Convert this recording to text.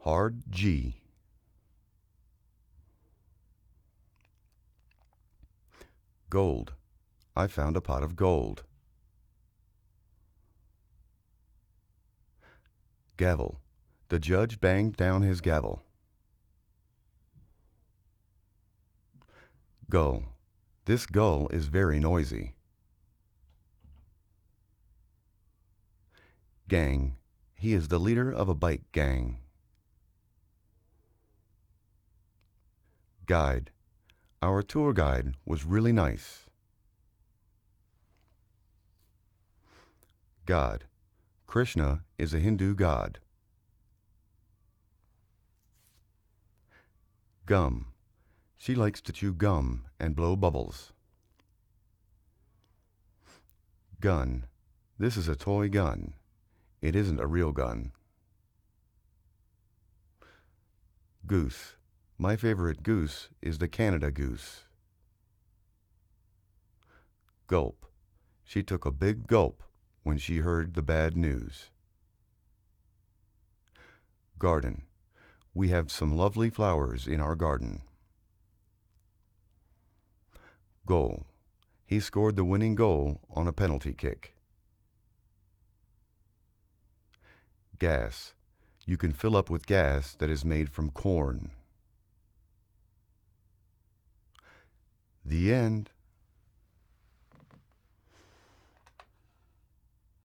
Hard G. Gold. I found a pot of gold. Gavel. The judge banged down his gavel. Gull. This gull is very noisy. Gang. He is the leader of a bike gang. Guide. Our tour guide was really nice. God. Krishna is a Hindu god. Gum. She likes to chew gum and blow bubbles. Gun. This is a toy gun. It isn't a real gun. Goose. My favorite goose is the Canada goose. Gulp. She took a big gulp when she heard the bad news. Garden. We have some lovely flowers in our garden. Goal. He scored the winning goal on a penalty kick. Gas. You can fill up with gas that is made from corn. The end.